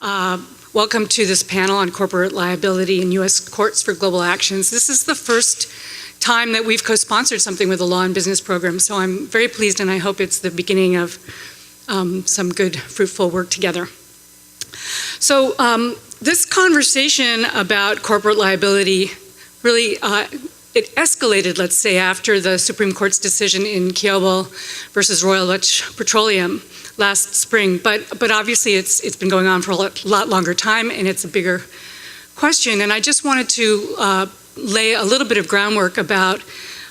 Welcome to this panel on corporate liability in U.S. courts for global actions. This is the first time that we've co-sponsored something with the Law and Business program, so I'm very pleased, and I hope it's the beginning of some good, fruitful work together. So this conversation about corporate liability really, it escalated, let's say, after the Supreme Court's decision in Kiobel versus Royal Dutch Petroleum last spring, but obviously it's been going on for a lot longer time, and it's a bigger question. And I just wanted to lay a little bit of groundwork about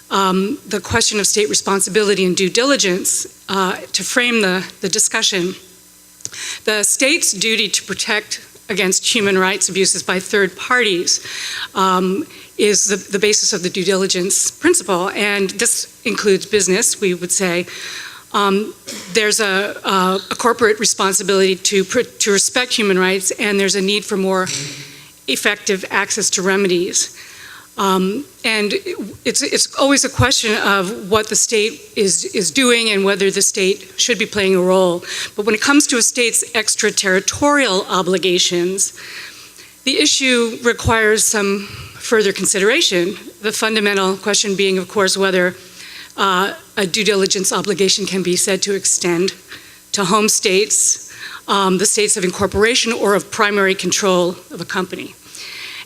the question of state responsibility and due diligence to frame the discussion. The state's duty to protect against human rights abuses by third parties is the basis of the due diligence principle, and this includes business, we would say. There's a corporate responsibility to respect human rights, and there's a need for more effective access to remedies. And it's always a question of what the state is doing and whether the state should be playing a role. But when it comes to a state's extraterritorial obligations, the issue requires some further consideration. The fundamental question being, of course, whether a due diligence obligation can be said to extend to home states, the states of incorporation or of primary control of a company,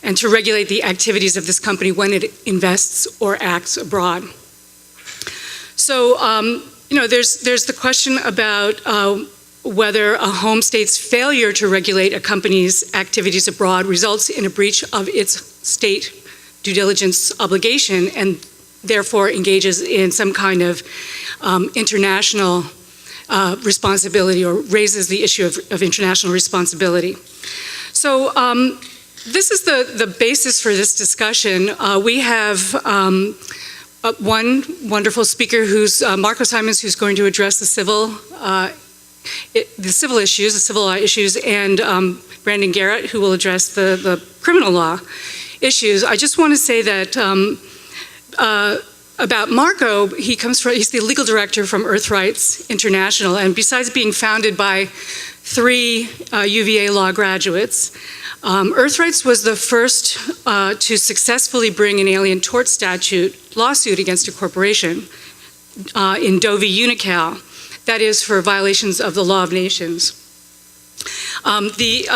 and to regulate the activities of this company when it invests or acts abroad. So, there's the question about whether a home state's failure to regulate a company's activities abroad results in a breach of its state due diligence obligation and therefore engages in some kind of international responsibility or raises the issue of international responsibility. So this is the basis for this discussion. We have one wonderful speaker who's Marco Siemens, who's going to address the civil issues, the civil law issues, and Brandon Garrett, who will address the criminal law issues. I just want to say that about Marco, he's the legal director from EarthRights International, and besides being founded by 3 UVA law graduates, EarthRights was the first to successfully bring an alien tort statute lawsuit against a corporation in Doe v. Unocal, that is for violations of the law of nations. The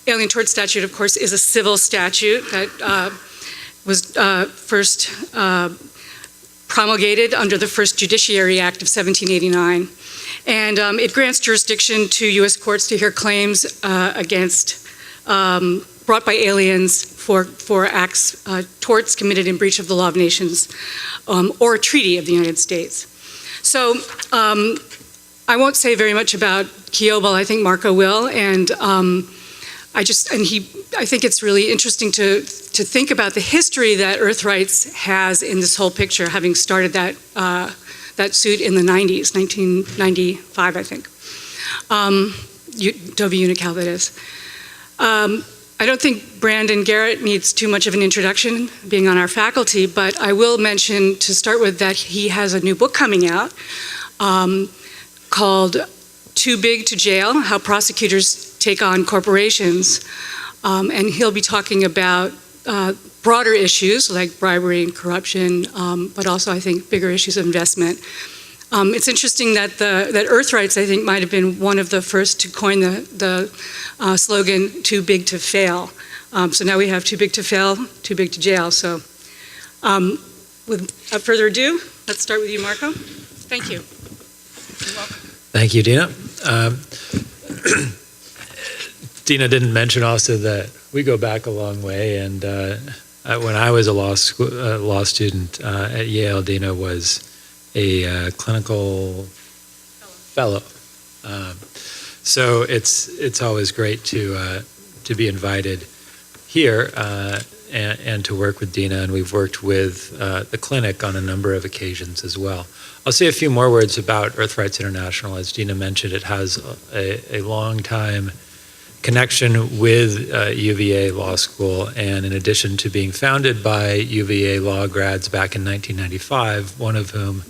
alien tort statute, of course, is a civil statute that was first promulgated under the first Judiciary Act of 1789. And it grants jurisdiction to U.S. courts to hear claims against brought by aliens for acts, torts committed in breach of the law of nations or a treaty of the United States. So I won't say very much about Kiobel. I think Marco will, and I think it's really interesting to think about the history that EarthRights has in this whole picture, having started that suit in the 90s, 1995, I think. Doe v. Unocal, that is. I don't think Brandon Garrett needs too much of an introduction, being on our faculty, but I will mention, to start with, that he has a new book coming out called Too Big to Jail: How Prosecutors Take on Corporations. And he'll be talking about broader issues like bribery and corruption, but also, I think, bigger issues of investment. It's interesting that EarthRights, I think, might have been one of the first to coin the slogan, too big to fail. So now we have too big to fail, too big to jail. So without further ado, let's start with you, Marco. Thank you. You're welcome. Thank you, Dina. Dina didn't mention also that we go back a long way, and when I was a law student at Yale, Dina was a clinical fellow. So it's always great to be invited here and to work with Dina, and we've worked with the clinic on a number of occasions as well. I'll say a few more words about EarthRights International. As Dina mentioned, it has a long time connection with UVA Law School, and in addition to being founded by UVA law grads back in 1995, one of whom,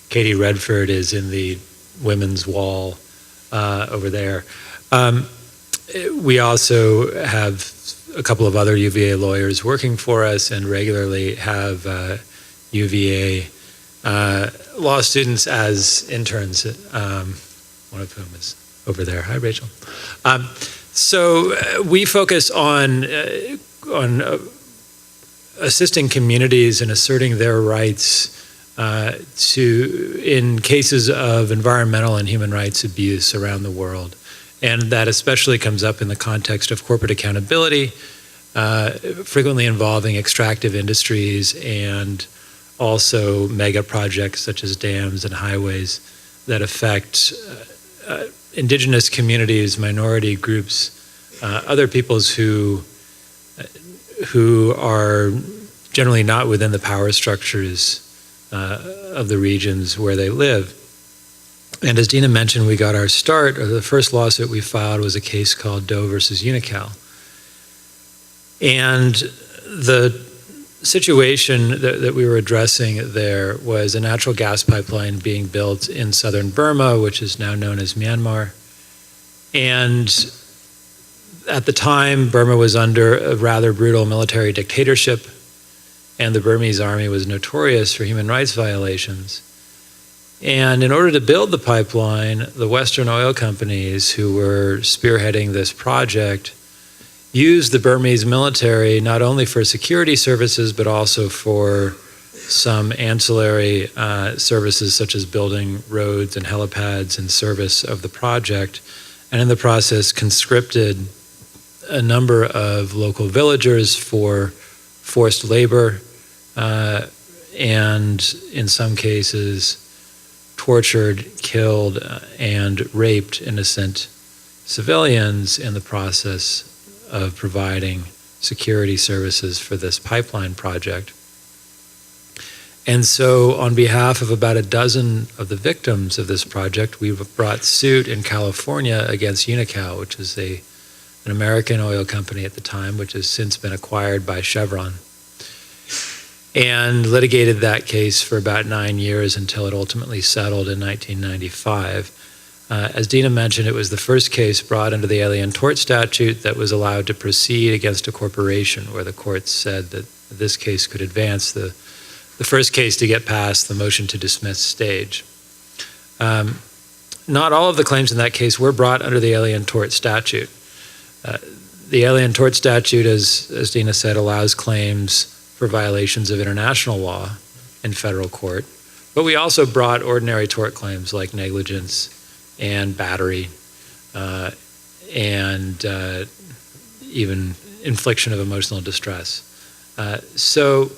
Katie Redford, is in the women's wall over there. We also have a couple of other UVA lawyers working for us and regularly have UVA law students as interns, one of whom is over there. Hi, Rachel. So we focus on assisting communities in asserting their rights in cases of environmental and human rights abuse around the world. And that especially comes up in the context of corporate accountability, frequently involving extractive industries and also mega projects such as dams and highways that affect indigenous communities, minority groups, other peoples who are generally not within the power structures of the regions where they live. And as Dina mentioned, we got our start, or the first lawsuit we filed was a case called Doe versus Unocal. And the situation that we were addressing there was a natural gas pipeline being built in southern Burma, which is now known as Myanmar. And at the time, Burma was under a rather brutal military dictatorship, and the Burmese army was notorious for human rights violations. And in order to build the pipeline, the Western oil companies who were spearheading this project used the Burmese military not only for security services, but also for some ancillary services such as building roads and helipads in service of the project, and in the process conscripted a number of local villagers for forced labor, and in some cases tortured, killed, and raped innocent civilians in the process of providing security services for this pipeline project. And so on behalf of about a dozen of the victims of this project, we've brought suit in California against Unocal, which is an American oil company at the time, which has since been acquired by Chevron, and litigated that case for about 9 years until it ultimately settled in 1995. As Dina mentioned, it was the first case brought under the Alien Tort Statute that was allowed to proceed against a corporation, where the courts said that this case could advance the first case to get past the motion to dismiss stage. Not all of the claims in that case were brought under the Alien Tort Statute. The Alien Tort Statute, as Dina said, allows claims for violations of international law in federal court, but we also brought ordinary tort claims like negligence and battery, and even infliction of emotional distress. So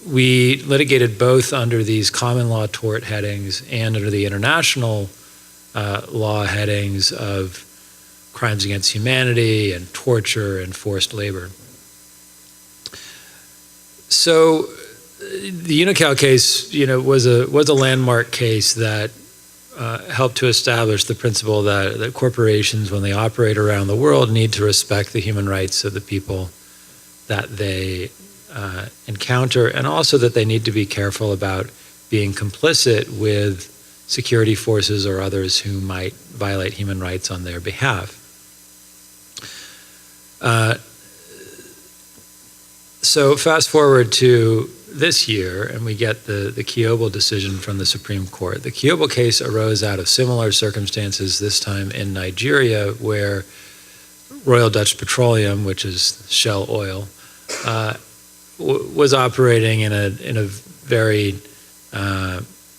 we litigated both under these common law tort headings and under the international law headings of crimes against humanity and torture and forced labor. So the Unocal case, was a landmark case that helped to establish the principle that corporations, when they operate around the world, need to respect the human rights of the people that they encounter, and also that they need to be careful about being complicit with security forces or others who might violate human rights on their behalf. So fast forward to this year, and we get the Kiobel decision from the Supreme Court. The Kiobel case arose out of similar circumstances, this time in Nigeria, where Royal Dutch Petroleum, which is Shell Oil, was operating in a very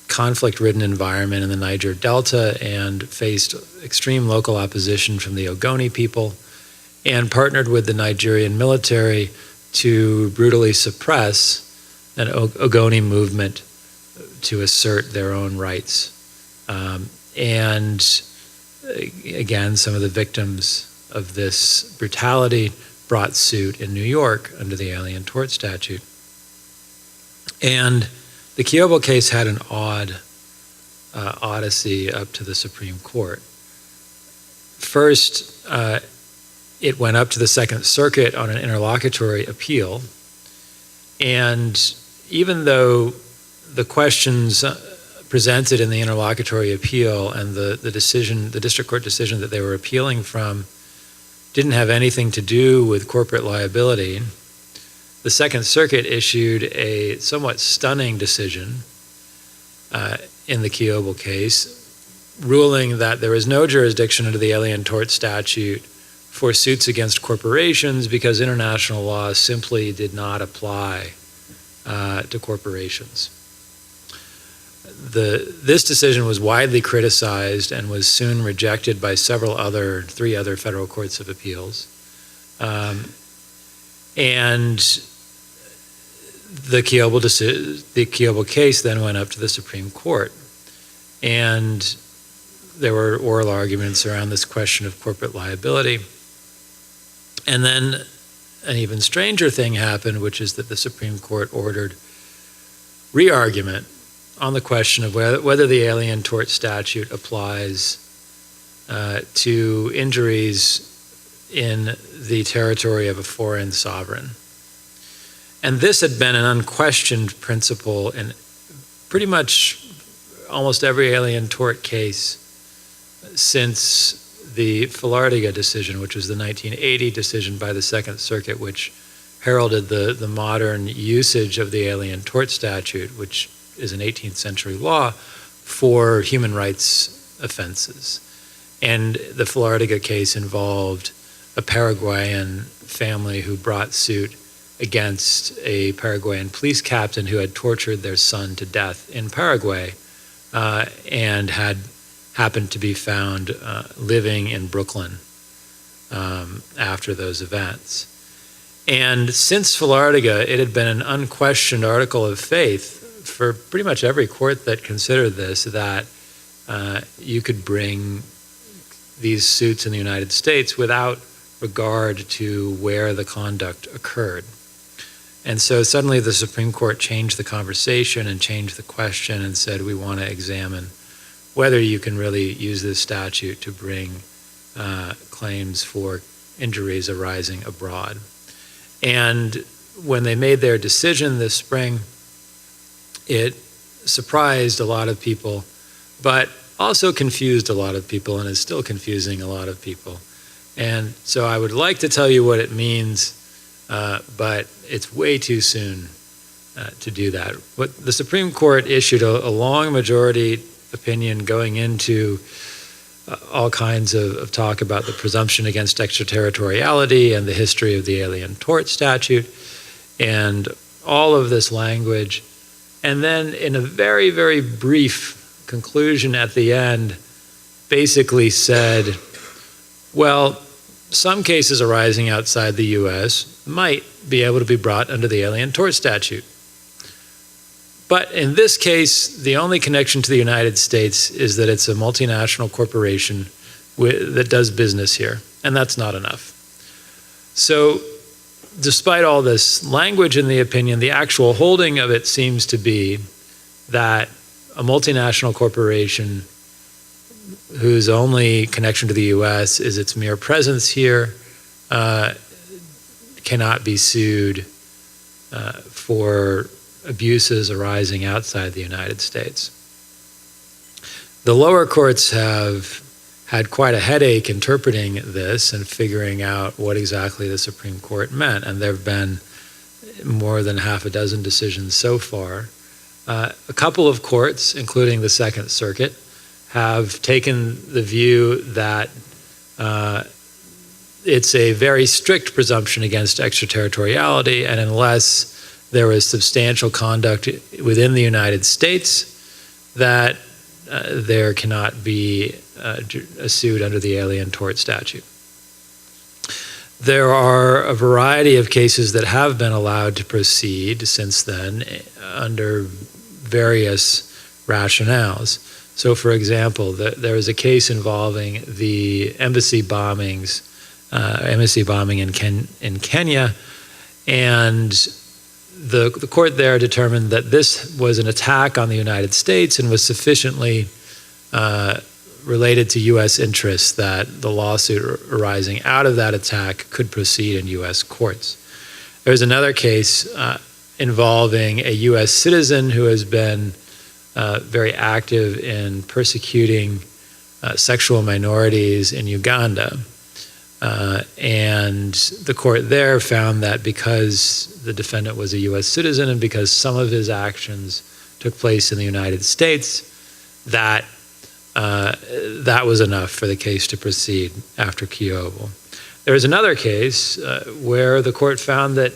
conflict-ridden environment in the Niger Delta and faced extreme local opposition from the Ogoni people, and partnered with the Nigerian military to brutally suppress an Ogoni movement to assert their own rights. And again, some of the victims of this brutality brought suit in New York under the Alien Tort Statute. And the Kiobel case had an odd odyssey up to the Supreme Court. First, it went up to the Second Circuit on an interlocutory appeal. And even though the questions presented in the interlocutory appeal and the district court decision that they were appealing from didn't have anything to do with corporate liability, the Second Circuit issued a somewhat stunning decision in the Kiobel case, ruling that there is no jurisdiction under the Alien Tort Statute for suits against corporations because international law simply did not apply to corporations. This decision was widely criticized and was soon rejected by three other federal courts of appeals. And the Kiobel case then went up to the Supreme Court. And there were oral arguments around this question of corporate liability. And then an even stranger thing happened, which is that the Supreme Court ordered re-argument on the question of whether the Alien Tort Statute applies to injuries in the territory of a foreign sovereign. And this had been an unquestioned principle in pretty much almost every alien tort case since the Filartiga decision, which was the 1980 decision by the Second Circuit, which heralded the modern usage of the Alien Tort Statute, which is an 18th century law, for human rights offenses. And the Filartiga case involved a Paraguayan family who brought suit against a Paraguayan police captain who had tortured their son to death in Paraguay and had happened to be found living in Brooklyn after those events. And since Filartiga, it had been an unquestioned article of faith for pretty much every court that considered this, that you could bring these suits in the United States without regard to where the conduct occurred. And so suddenly the Supreme Court changed the conversation and changed the question and said, we want to examine whether you can really use this statute to bring claims for injuries arising abroad. And when they made their decision this spring, it surprised a lot of people, but also confused a lot of people and is still confusing a lot of people. And so I would like to tell you what it means, but it's way too soon to do that. What the Supreme Court issued a long majority opinion going into all kinds of talk about the presumption against extraterritoriality and the history of the Alien Tort Statute and all of this language. And then in a very, very brief conclusion at the end, basically said, well, some cases arising outside the U.S. might be able to be brought under the Alien Tort Statute. But in this case, the only connection to the United States is that it's a multinational corporation that does business here, and that's not enough. So despite all this language in the opinion, the actual holding of it seems to be that a multinational corporation whose only connection to the U.S. is its mere presence here cannot be sued for abuses arising outside the United States. The lower courts have had quite a headache interpreting this and figuring out what exactly the Supreme Court meant, and there have been more than half a dozen decisions so far. A couple of courts, including the Second Circuit, have taken the view that it's a very strict presumption against extraterritoriality, and unless there is substantial conduct within the United States, that there cannot be a suit under the Alien Tort Statute. There are a variety of cases that have been allowed to proceed since then under various rationales. So, for example, there was a case involving the embassy bombing in Kenya, and the court there determined that this was an attack on the United States and was sufficiently related to U.S. interests that the lawsuit arising out of that attack could proceed in U.S. courts. There was another case involving a U.S. citizen who has been very active in persecuting sexual minorities in Uganda. And the court there found that because the defendant was a U.S. citizen and because some of his actions took place in the United States, that that was enough for the case to proceed after Kiobel. There was another case where the court found that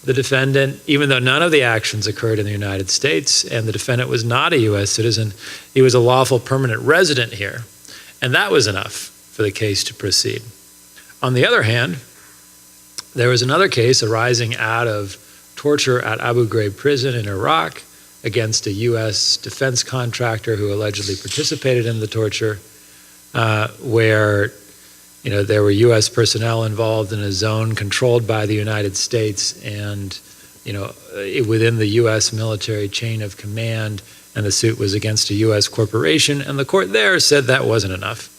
the defendant, even though none of the actions occurred in the United States and the defendant was not a U.S. citizen, he was a lawful permanent resident here. And that was enough for the case to proceed. On the other hand, there was another case arising out of torture at Abu Ghraib prison in Iraq against a U.S. defense contractor who allegedly participated in the torture, where there were U.S. personnel involved in a zone controlled by the United States and within the U.S. military chain of command, and the suit was against a U.S. corporation, and the court there said that wasn't enough.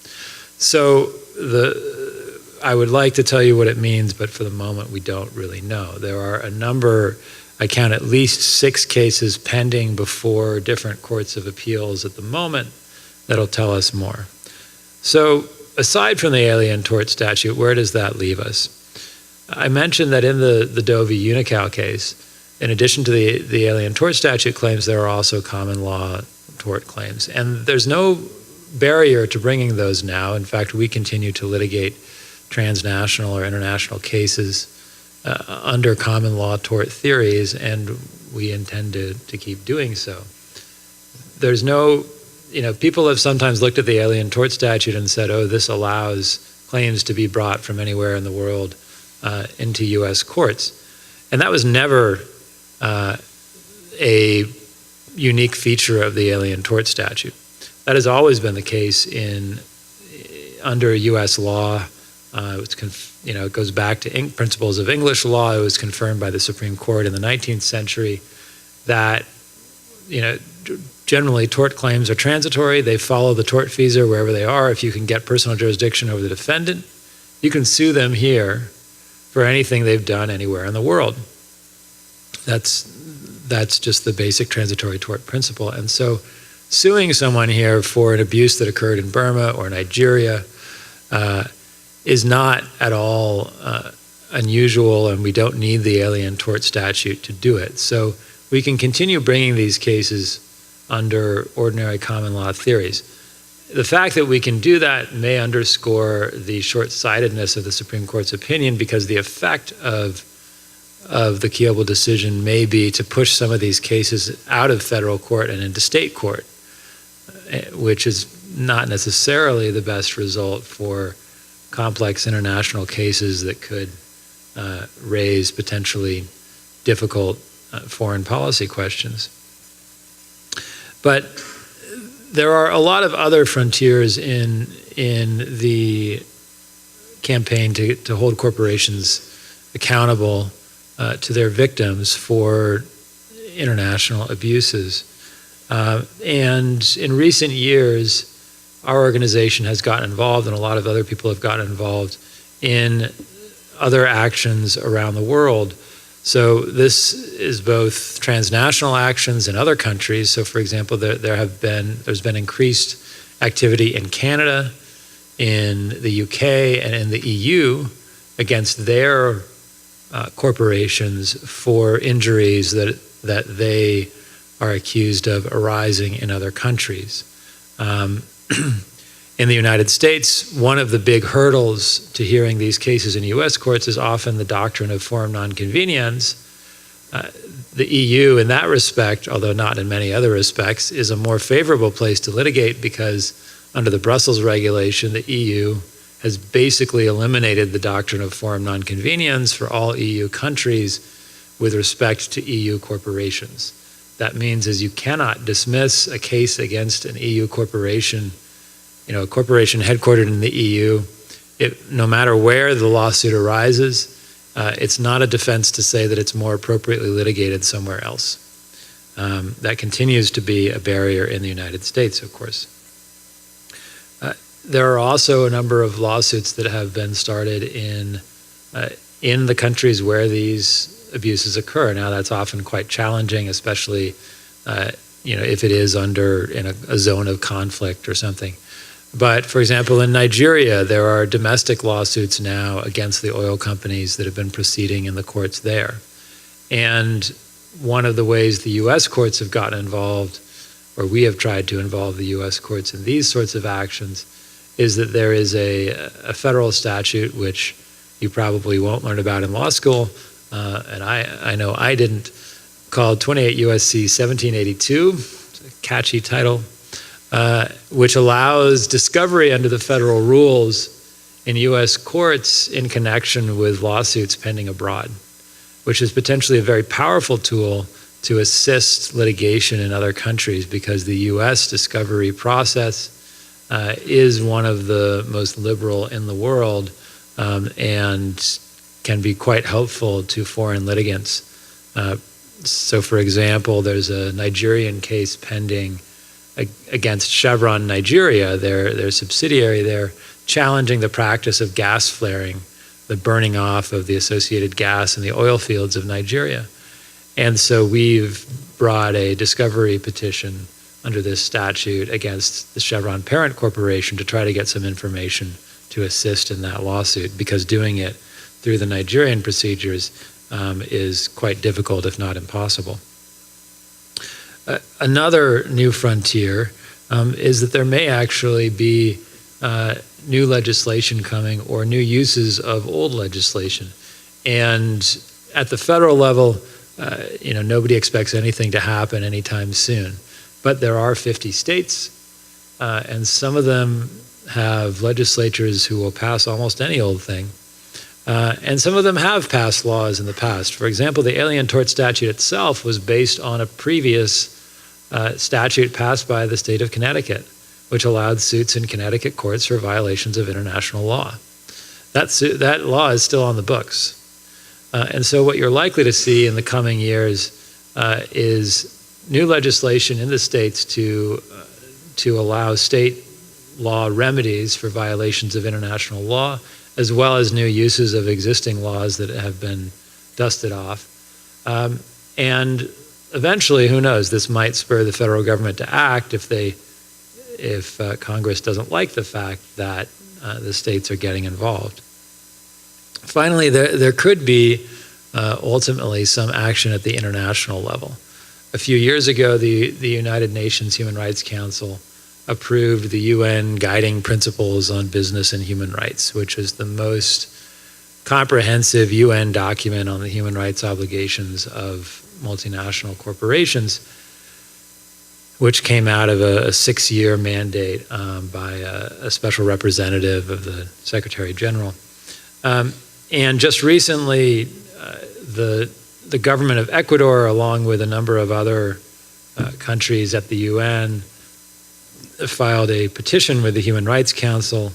So I would like to tell you what it means, but for the moment we don't really know. There are a number, I count at least 6 cases pending before different courts of appeals at the moment that'll tell us more. So aside from the Alien Tort Statute, where does that leave us? I mentioned that in the Doe v. Unocal case, in addition to the Alien Tort Statute claims, there are also common law tort claims. And there's no barrier to bringing those now. In fact, we continue to litigate transnational or international cases under common law tort theories, and we intend to keep doing so. There's no, people have sometimes looked at the Alien Tort Statute and said, oh, this allows claims to be brought from anywhere in the world into U.S. courts. And that was never a unique feature of the Alien Tort Statute. That has always been the case under U.S. law. It goes back to principles of English law. It was confirmed by the Supreme Court in the 19th century that, generally tort claims are transitory. They follow the tortfeasor wherever they are. If you can get personal jurisdiction over the defendant, you can sue them here for anything they've done anywhere in the world. That's just the basic transitory tort principle. And so suing someone here for an abuse that occurred in Burma or Nigeria is not at all unusual, and we don't need the Alien Tort Statute to do it. So we can continue bringing these cases under ordinary common law theories. The fact that we can do that may underscore the short-sightedness of the Supreme Court's opinion, because the effect of the Kiobel decision may be to push some of these cases out of federal court and into state court, which is not necessarily the best result for complex international cases that could raise potentially difficult foreign policy questions. But there are a lot of other frontiers in the campaign to hold corporations accountable to their victims for international abuses. And in recent years, our organization has gotten involved, and a lot of other people have gotten involved in other actions around the world. So this is both transnational actions in other countries. So, for example, there's been increased activity in Canada, in the UK, and in the EU against their corporations for injuries that they are accused of arising in other countries. In the United States, one of the big hurdles to hearing these cases in U.S. courts is often the doctrine of forum nonconveniens. The EU, in that respect, although not in many other respects, is a more favorable place to litigate, because under the Brussels regulation, the EU has basically eliminated the doctrine of forum nonconveniens for all EU countries with respect to EU corporations. That means is you cannot dismiss a case against an EU corporation, a corporation headquartered in the EU, no matter where the lawsuit arises. It's not a defense to say that it's more appropriately litigated somewhere else. That continues to be a barrier in the United States, of course. There are also a number of lawsuits that have been started in the countries where these abuses occur. Now, that's often quite challenging, especially if it is in a zone of conflict or something. But, for example, in Nigeria, there are domestic lawsuits now against the oil companies that have been proceeding in the courts there. And one of the ways the U.S. courts have gotten involved, or we have tried to involve the U.S. courts in these sorts of actions, is that there is a federal statute, which you probably won't learn about in law school, and I know I didn't, called 28 U.S.C. 1782, it's a catchy title, which allows discovery under the federal rules in U.S. courts in connection with lawsuits pending abroad, which is potentially a very powerful tool to assist litigation in other countries, because the U.S. discovery process is one of the most liberal in the world, and can be quite helpful to foreign litigants. So, for example, there's a Nigerian case pending against Chevron Nigeria, their subsidiary there, challenging the practice of gas flaring, the burning off of the associated gas in the oil fields of Nigeria. And so we've brought a discovery petition under this statute against the Chevron parent corporation to try to get some information to assist in that lawsuit, because doing it through the Nigerian procedures is quite difficult, if not impossible. Another new frontier is that there may actually be new legislation coming, or new uses of old legislation. And at the federal level, nobody expects anything to happen anytime soon. But there are 50 states, and some of them have legislatures who will pass almost any old thing. And some of them have passed laws in the past. For example, the Alien Tort Statute itself was based on a previous statute passed by the state of Connecticut, which allowed suits in Connecticut courts for violations of international law. That law is still on the books. And so what you're likely to see in the coming years is new legislation in the states to allow state law remedies for violations of international law, as well as new uses of existing laws that have been dusted off. And eventually, who knows, this might spur the federal government to act if Congress doesn't like the fact that the states are getting involved. Finally, there could be ultimately some action at the international level. A few years ago, the United Nations Human Rights Council approved the UN Guiding Principles on Business and Human Rights, which is the most comprehensive UN document on the human rights obligations of multinational corporations, which came out of a 6-year mandate by a special representative of the Secretary General. And just recently, the government of Ecuador, along with a number of other countries at the UN, filed a petition with the Human Rights Council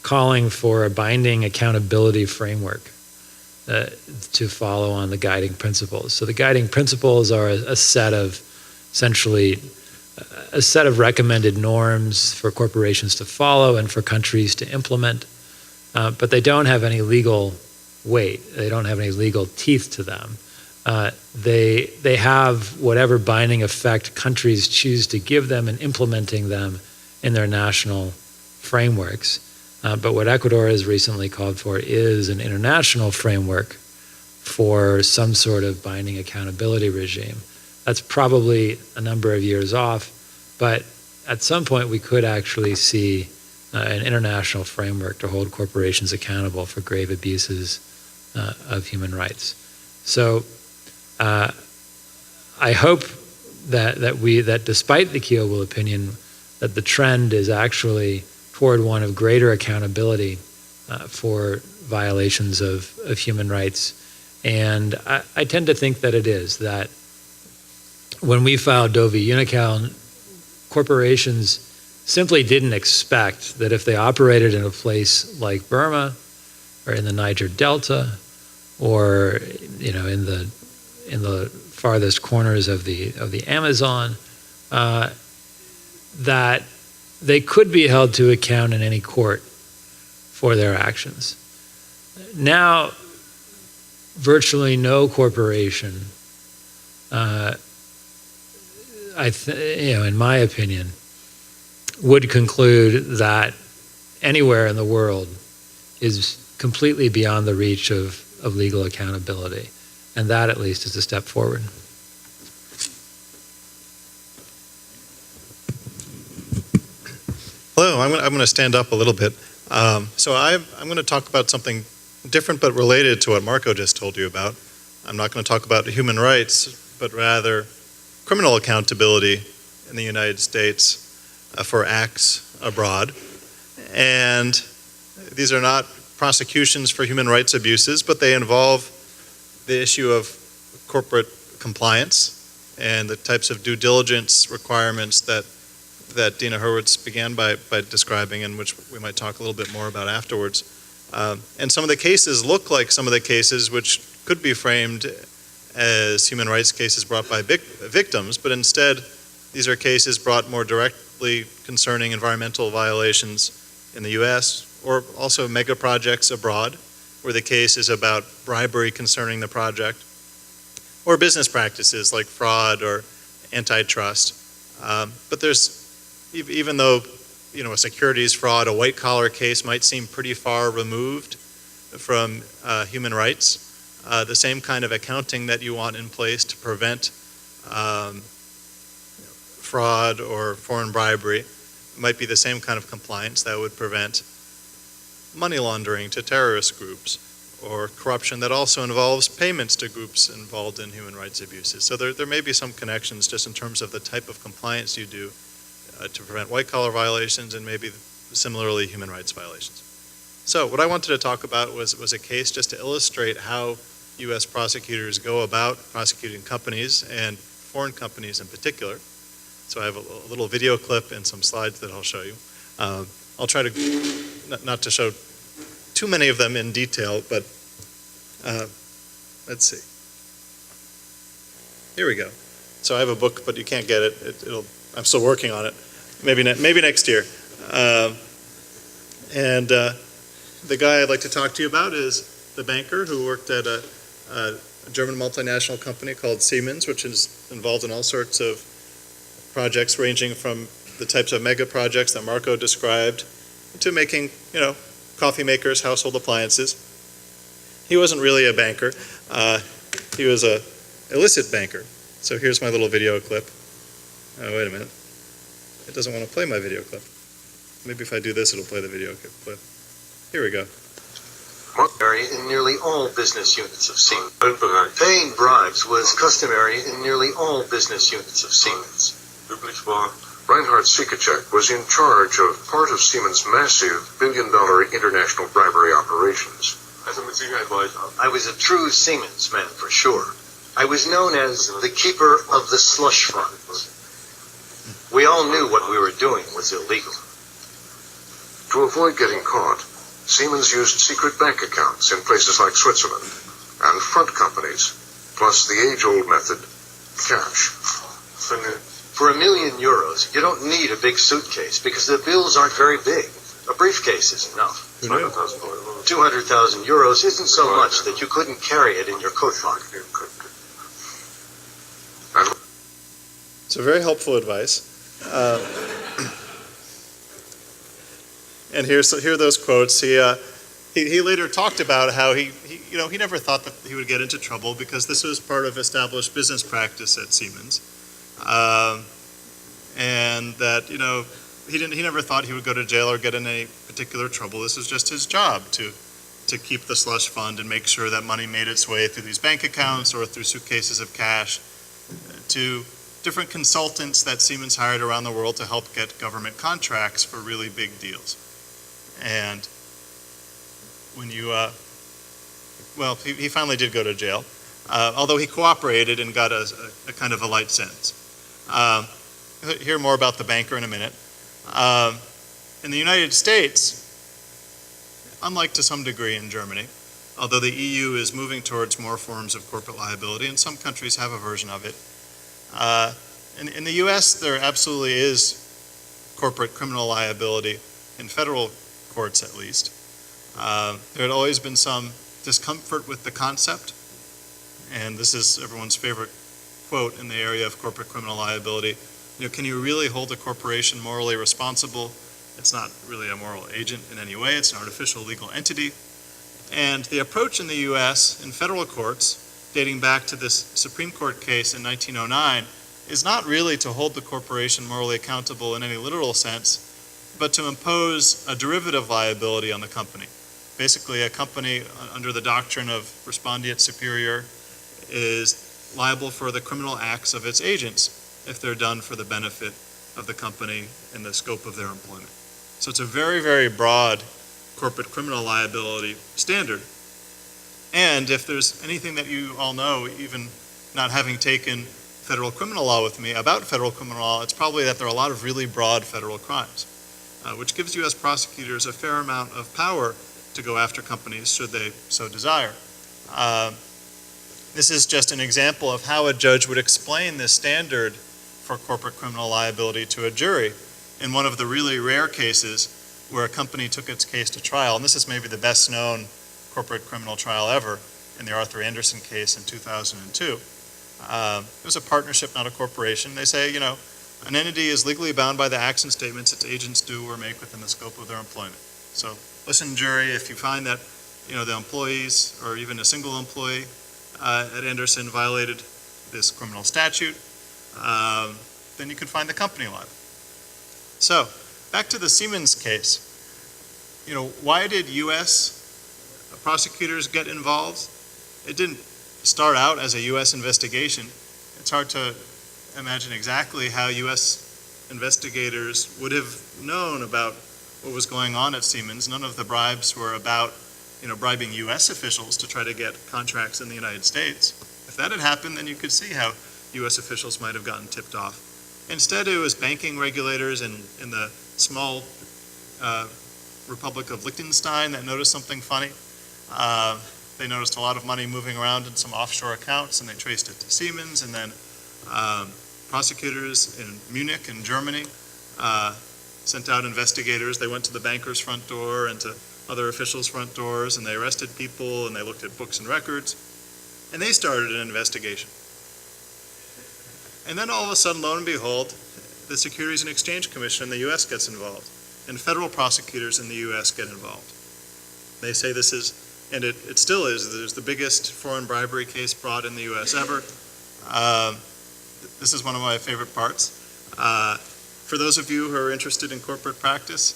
calling for a binding accountability framework to follow on the guiding principles. So the guiding principles are a set of recommended norms for corporations to follow and for countries to implement, but they don't have any legal weight. They don't have any legal teeth to them. They have whatever binding effect countries choose to give them in implementing them in their national frameworks. But what Ecuador has recently called for is an international framework for some sort of binding accountability regime. That's probably a number of years off, but at some point we could actually see an international framework to hold corporations accountable for grave abuses of human rights. So I hope that despite the Kiobel opinion, that the trend is actually toward one of greater accountability for violations of human rights. And I tend to think that it is, that when we filed Doe v. Unocal, corporations simply didn't expect that if they operated in a place like Burma or in the Niger Delta or in the farthest corners of the Amazon, that they could be held to account in any court for their actions. Now, virtually no corporation, in my opinion, would conclude that anywhere in the world is completely beyond the reach of legal accountability. And that, at least, is a step forward. Hello, I'm going to stand up a little bit. I'm going to talk about something different but related to what Marco just told you about. I'm not going to talk about human rights, but rather criminal accountability in the United States for acts abroad. And these are not prosecutions for human rights abuses, but they involve the issue of corporate compliance and the types of due diligence requirements that Dina Hurwitz began by describing, and which we might talk a little bit more about afterwards. And some of the cases look like some of the cases which could be framed as human rights cases brought by victims, but instead these are cases brought more directly concerning environmental violations in the US, or also mega projects abroad, where the case is about bribery concerning the project, or business practices like fraud or antitrust. But there's, even though a securities fraud, a white collar case might seem pretty far removed from human rights, the same kind of accounting that you want in place to prevent fraud or foreign bribery might be the same kind of compliance that would prevent money laundering to terrorist groups, or corruption that also involves payments to groups involved in human rights abuses. So there may be some connections just in terms of the type of compliance you do to prevent white-collar violations and maybe similarly human rights violations. So what I wanted to talk about was a case just to illustrate how U.S. prosecutors go about prosecuting companies, and foreign companies in particular. So I have a little video clip and some slides that I'll show you. I'll try to not to show too many of them in detail, but let's see. Here we go. So I have a book, but you can't get it. I'm still working on it. Maybe next year. The guy I'd like to talk to you about is the banker who worked at a German multinational company called Siemens, which is involved in all sorts of projects ranging from the types of mega projects that Marco described to making, coffee makers, household appliances. He wasn't really a banker. He was a illicit banker. So here's my little video clip. Oh, wait a minute. It doesn't want to play my video clip. Maybe if I do this, it'll play the video clip. Here we go. Customary in nearly all business units of Siemens. Paying bribes was customary in nearly all business units of Siemens. Reinhard Sikacek was in charge of part of Siemens' massive billion-dollar international bribery operations. I was a true Siemens man for sure. I was known as the keeper of the slush funds. We all knew what we were doing was illegal. To avoid getting caught, Siemens used secret bank accounts in places like Switzerland and front companies, plus the age-old method, cash. For €1 million, you don't need a big suitcase because the bills aren't very big. A briefcase is enough. 200,000 euros isn't so much that you couldn't carry it in your coat pocket. So very helpful advice. And here are those quotes. He later talked about how he never thought that he would get into trouble because this was part of established business practice at Siemens, and that he never thought he would go to jail or get in any particular trouble. This was just his job to keep the slush fund and make sure that money made its way through these bank accounts or through suitcases of cash to different consultants that Siemens hired around the world to help get government contracts for really big deals. And when he finally did go to jail, although he cooperated and got a kind of a light sentence. Hear more about the banker in a minute. In the United States, unlike to some degree in Germany, although the EU is moving towards more forms of corporate liability, and some countries have a version of it, in the US there absolutely is corporate criminal liability in federal courts at least. There had always been some discomfort with the concept, and this is everyone's favorite quote in the area of corporate criminal liability. Can you really hold a corporation morally responsible? It's not really a moral agent in any way. It's an artificial legal entity. And the approach in the U.S. in federal courts, dating back to this Supreme Court case in 1909, is not really to hold the corporation morally accountable in any literal sense, but to impose a derivative liability on the company. Basically, a company under the doctrine of respondeat superior is liable for the criminal acts of its agents if they're done for the benefit of the company in the scope of their employment. So it's a very, very broad corporate criminal liability standard. And if there's anything that you all know, even not having taken federal criminal law with me, about federal criminal law, it's probably that there are a lot of really broad federal crimes, which gives you as prosecutors a fair amount of power to go after companies should they so desire. This is just an example of how a judge would explain this standard for corporate criminal liability to a jury in one of the really rare cases where a company took its case to trial. And this is maybe the best known corporate criminal trial ever in the Arthur Andersen case in 2002. It was a partnership, not a corporation. They say, an entity is legally bound by the acts and statements its agents do or make within the scope of their employment. So listen, jury, if you find that, the employees or even a single employee at Andersen violated this criminal statute, then you can find the company liable. So back to the Siemens case. Why did U.S. prosecutors get involved? It didn't start out as a U.S. investigation. It's hard to imagine exactly how U.S. investigators would have known about what was going on at Siemens. None of the bribes were about, bribing U.S. officials to try to get contracts in the United States. If that had happened, then you could see how U.S. officials might have gotten tipped off. Instead, it was banking regulators in the small Republic of Liechtenstein that noticed something funny. They noticed a lot of money moving around in some offshore accounts, and they traced it to Siemens, and then prosecutors in Munich in Germany sent out investigators. They went to the banker's front door and to other officials' front doors, and they arrested people, and they looked at books and records, and they started an investigation. And then all of a sudden, lo and behold, the Securities and Exchange Commission in the U.S. gets involved, and federal prosecutors in the U.S. get involved. They say this is, and it still is, there's the biggest foreign bribery case brought in the U.S. ever. This is one of my favorite parts. For those of you who are interested in corporate practice,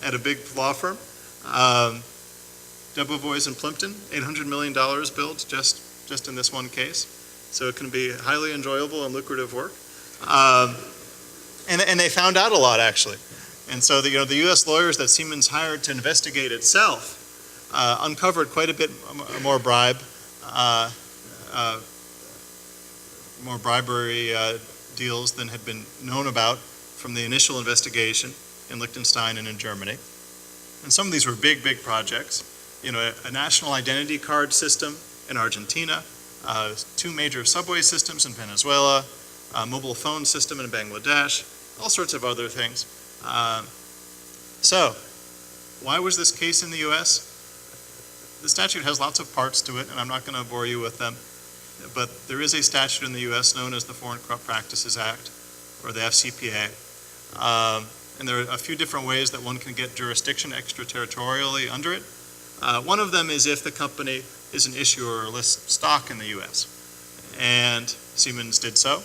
at a big law firm, Debevoise and Plimpton, $800 million billed just in this one case. So it can be highly enjoyable and lucrative work. And they found out a lot, actually. And so the U.S. lawyers that Siemens hired to investigate itself uncovered quite a bit more bribery deals than had been known about from the initial investigation in Liechtenstein and in Germany. And some of these were big, big projects. A national identity card system in Argentina, 2 major subway systems in Venezuela, a mobile phone system in Bangladesh, all sorts of other things. So, why was this case in the U.S.? The statute has lots of parts to it, and I'm not going to bore you with them. But there is a statute in the U.S. known as the Foreign Corrupt Practices Act, or the FCPA. And there are a few different ways that one can get jurisdiction extraterritorially under it. One of them is if the company is an issuer or lists stock in the U.S. And Siemens did so.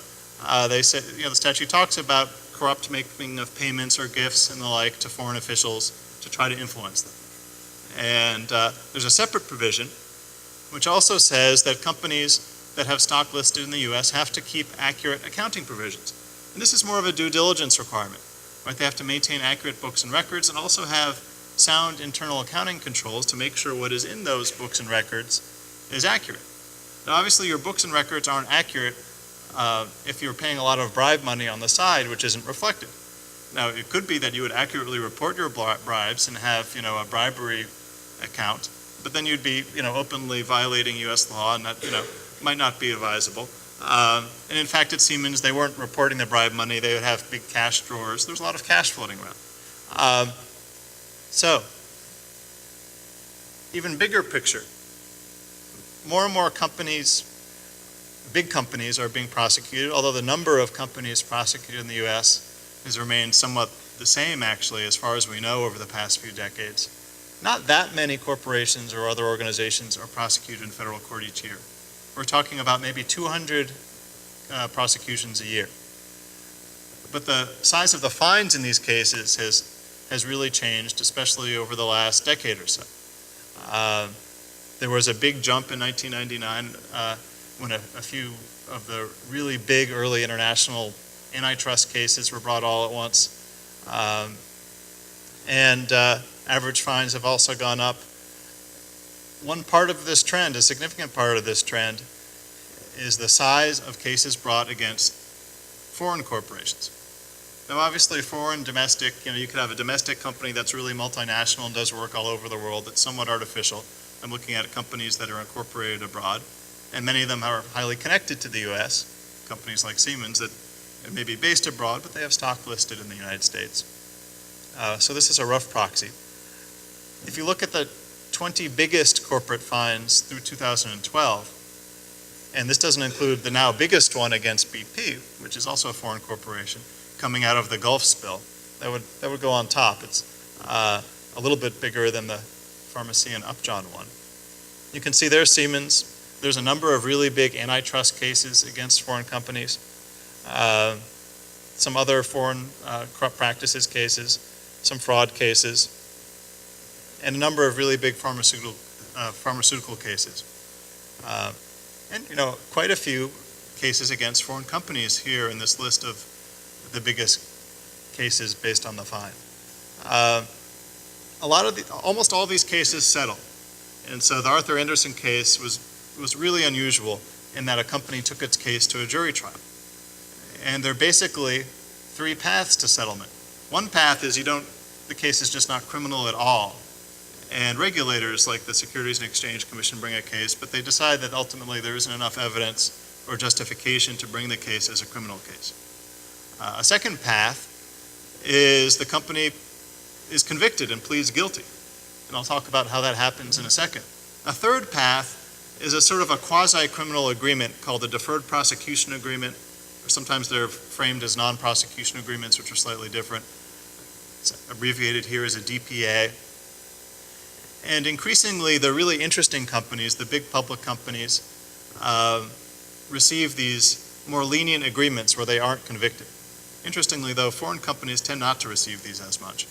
They said, the statute talks about corrupt making of payments or gifts and the like to foreign officials to try to influence them. And there's a separate provision which also says that companies that have stock listed in the U.S. have to keep accurate accounting provisions. And this is more of a due diligence requirement, right? They have to maintain accurate books and records and also have sound internal accounting controls to make sure what is in those books and records is accurate. Now, obviously, your books and records aren't accurate if you're paying a lot of bribe money on the side, which isn't reflected. Now, it could be that you would accurately report your bribes and have, a bribery account, but then you'd be, openly violating U.S. law, and that, might not be advisable. And in fact, at Siemens, they weren't reporting the bribe money. They would have big cash drawers. There was a lot of cash floating around. So, even bigger picture, more and more companies big companies are being prosecuted, although the number of companies prosecuted in the U.S. has remained somewhat the same, actually, as far as we know over the past few decades. Not that many corporations or other organizations are prosecuted in federal court each year. We're talking about maybe 200 prosecutions a year. But the size of the fines in these cases has really changed, especially over the last decade or so. There was a big jump in 1999 when a few of the really big early international antitrust cases were brought all at once. Average fines have also gone up. One part of this trend, a significant part of this trend, is the size of cases brought against foreign corporations. Now, obviously, foreign, domestic, you could have a domestic company that's really multinational and does work all over the world. That's somewhat artificial. I'm looking at companies that are incorporated abroad, and many of them are highly connected to the U.S., companies like Siemens that may be based abroad, but they have stock listed in the United States. So this is a rough proxy. If you look at the 20 biggest corporate fines through 2012, and this doesn't include the now biggest one against BP, which is also a foreign corporation, coming out of the Gulf spill, that would go on top. It's a little bit bigger than the Pharmacy and Upjohn one. You can see there's Siemens. There's a number of really big antitrust cases against foreign companies. Some other foreign corrupt practices cases, some fraud cases, and a number of really big pharmaceutical cases. And quite a few cases against foreign companies here in this list of the biggest cases based on the fine. Almost all these cases settle. And so the Arthur Andersen case was really unusual in that a company took its case to a jury trial. And there are basically three paths to settlement. One path is the case is just not criminal at all. And regulators like the Securities and Exchange Commission bring a case, but they decide that ultimately there isn't enough evidence or justification to bring the case as a criminal case. A second path is the company is convicted and pleads guilty. And I'll talk about how that happens in a second. A third path is a sort of a quasi-criminal agreement called a deferred prosecution agreement, or sometimes they're framed as non-prosecution agreements, which are slightly different. It's abbreviated here as a DPA. And increasingly, the really interesting companies, the big public companies, receive these more lenient agreements where they aren't convicted. Interestingly, though, foreign companies tend not to receive these as much.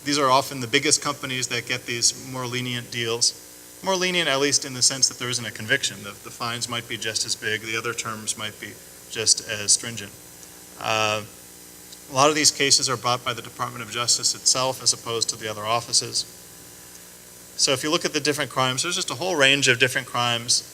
These are often the biggest companies that get these more lenient deals. More lenient, at least in the sense that there isn't a conviction. The fines might be just as big, the other terms might be just as stringent. A lot of these cases are brought by the Department of Justice itself as opposed to the other offices. So if you look at the different crimes, there's just a whole range of different crimes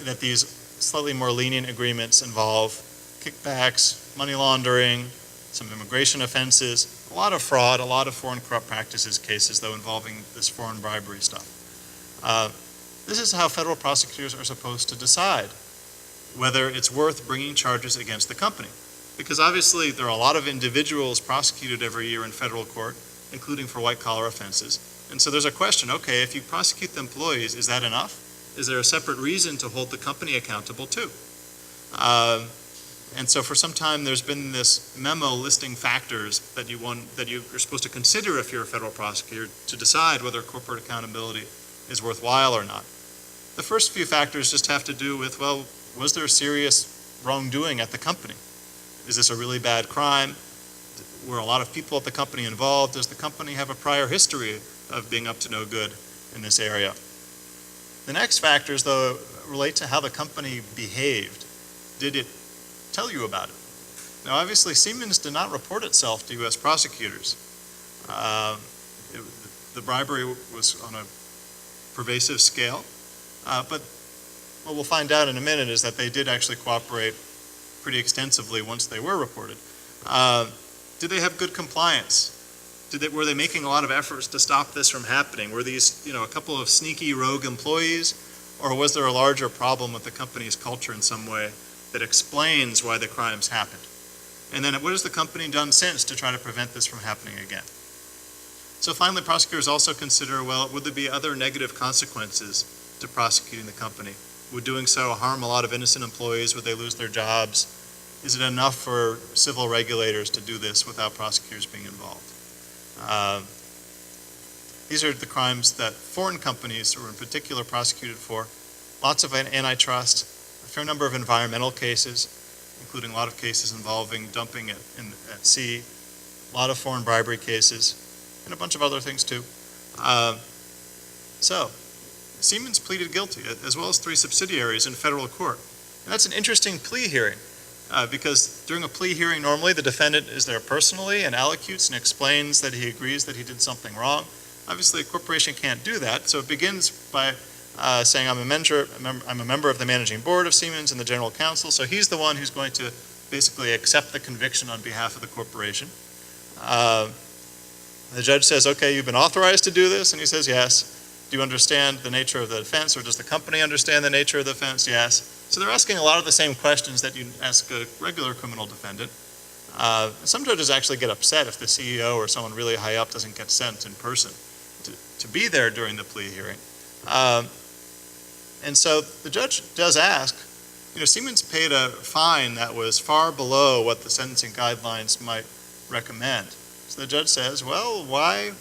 that these slightly more lenient agreements involve. Kickbacks, money laundering, some immigration offenses, a lot of fraud, a lot of foreign corrupt practices cases, though, involving this foreign bribery stuff. This is how federal prosecutors are supposed to decide whether it's worth bringing charges against the company. Because obviously there are a lot of individuals prosecuted every year in federal court, including for white-collar offenses. And so there's a question, okay, if you prosecute the employees, is that enough? Is there a separate reason to hold the company accountable too? And so for some time there's been this memo listing factors that you're supposed to consider if you're a federal prosecutor to decide whether corporate accountability is worthwhile or not. The first few factors just have to do with, well, was there serious wrongdoing at the company? Is this a really bad crime? Were a lot of people at the company involved? Does the company have a prior history of being up to no good in this area? The next factors, though, relate to how the company behaved. Did it tell you about it? Now, obviously, Siemens did not report itself to U.S. prosecutors. The bribery was on a pervasive scale, but what we'll find out in a minute is that they did actually cooperate pretty extensively once they were reported. Did they have good compliance? Were they making a lot of efforts to stop this from happening? Were these, a couple of sneaky rogue employees, or was there a larger problem with the company's culture in some way that explains why the crimes happened? And then what has the company done since to try to prevent this from happening again? So finally, prosecutors also consider, well, would there be other negative consequences to prosecuting the company? Would doing so harm a lot of innocent employees? Would they lose their jobs? Is it enough for civil regulators to do this without prosecutors being involved? These are the crimes that foreign companies were in particular prosecuted for. Lots of antitrust, a fair number of environmental cases, including a lot of cases involving dumping at sea, a lot of foreign bribery cases, and a bunch of other things too. So, Siemens pleaded guilty, as well as 3 subsidiaries in federal court. And that's an interesting plea hearing, because during a plea hearing, normally the defendant is there personally and allocutes and explains that he agrees that he did something wrong. Obviously, a corporation can't do that, so it begins by saying, I'm a member of the managing board of Siemens and the general counsel, so he's the one who's going to basically accept the conviction on behalf of the corporation. The judge says, okay, you've been authorized to do this, and he says, yes. Do you understand the nature of the offense, or does the company understand the nature of the offense? Yes. So they're asking a lot of the same questions that you ask a regular criminal defendant. Some judges actually get upset if the CEO or someone really high up doesn't get sent in person to be there during the plea hearing. And so the judge does ask, Siemens paid a fine that was far below what the sentencing guidelines might recommend. So the judge says, well, why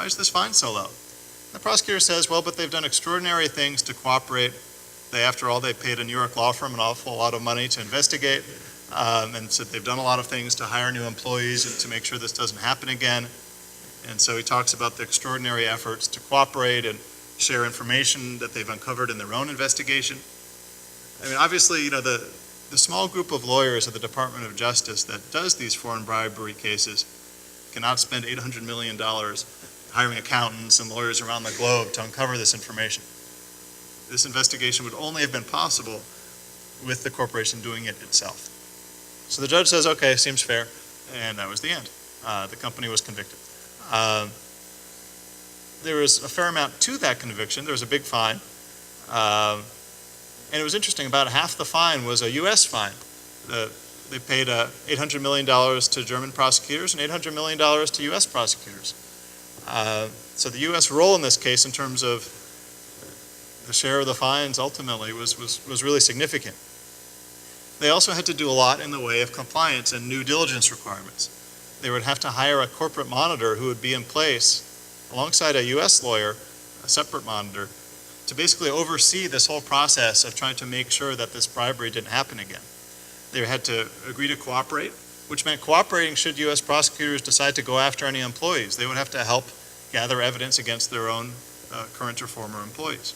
is this fine so low? The prosecutor says, well, but they've done extraordinary things to cooperate. After all, they paid a New York law firm an awful lot of money to investigate, and so they've done a lot of things to hire new employees and to make sure this doesn't happen again. And so he talks about the extraordinary efforts to cooperate and share information that they've uncovered in their own investigation. I mean, obviously, the small group of lawyers at the Department of Justice that does these foreign bribery cases cannot spend $800 million hiring accountants and lawyers around the globe to uncover this information. This investigation would only have been possible with the corporation doing it itself. So the judge says, okay, seems fair, and that was the end. The company was convicted. There was a fair amount to that conviction. There was a big fine. And it was interesting, about half the fine was a U.S. fine. They paid $800 million to German prosecutors and $800 million to U.S. prosecutors. So the U.S. role in this case in terms of the share of the fines ultimately was really significant. They also had to do a lot in the way of compliance and due diligence requirements. They would have to hire a corporate monitor who would be in place alongside a U.S. lawyer, a separate monitor, to basically oversee this whole process of trying to make sure that this bribery didn't happen again. They had to agree to cooperate, which meant cooperating should U.S. prosecutors decide to go after any employees. They would have to help gather evidence against their own current or former employees.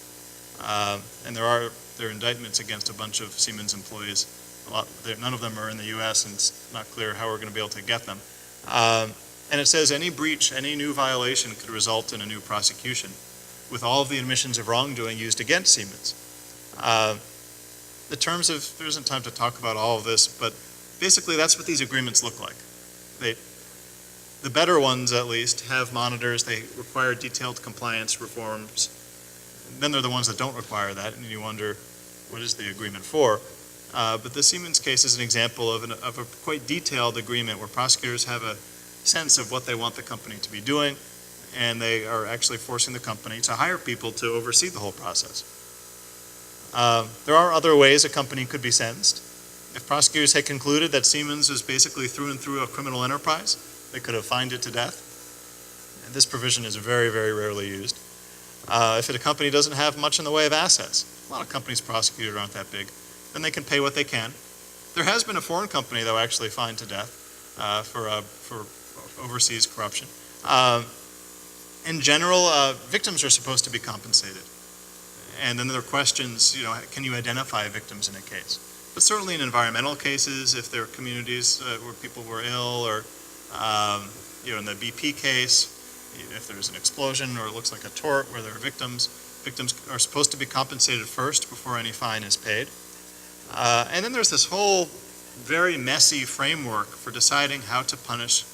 And there are indictments against a bunch of Siemens employees. None of them are in the U.S., and it's not clear how we're going to be able to get them. And it says any breach, any new violation could result in a new prosecution, with all of the admissions of wrongdoing used against Siemens. The terms of, there isn't time to talk about all of this, but basically that's what these agreements look like. The better ones, at least, have monitors. They require detailed compliance reforms. Then they're the ones that don't require that, and you wonder, what is the agreement for? But the Siemens case is an example of a quite detailed agreement where prosecutors have a sense of what they want the company to be doing, and they are actually forcing the company to hire people to oversee the whole process. There are other ways a company could be sentenced. If prosecutors had concluded that Siemens was basically through and through a criminal enterprise, they could have fined it to death. And this provision is very, very rarely used. If a company doesn't have much in the way of assets, a lot of companies prosecuted aren't that big, then they can pay what they can. There has been a foreign company, though, actually fined to death for overseas corruption. In general, victims are supposed to be compensated. And then there are questions, can you identify victims in a case? But certainly in environmental cases, if there are communities where people were ill, or in the BP case, if there's an explosion or it looks like a tort where there are victims are supposed to be compensated first before any fine is paid. And then there's this whole very messy framework for deciding how to punish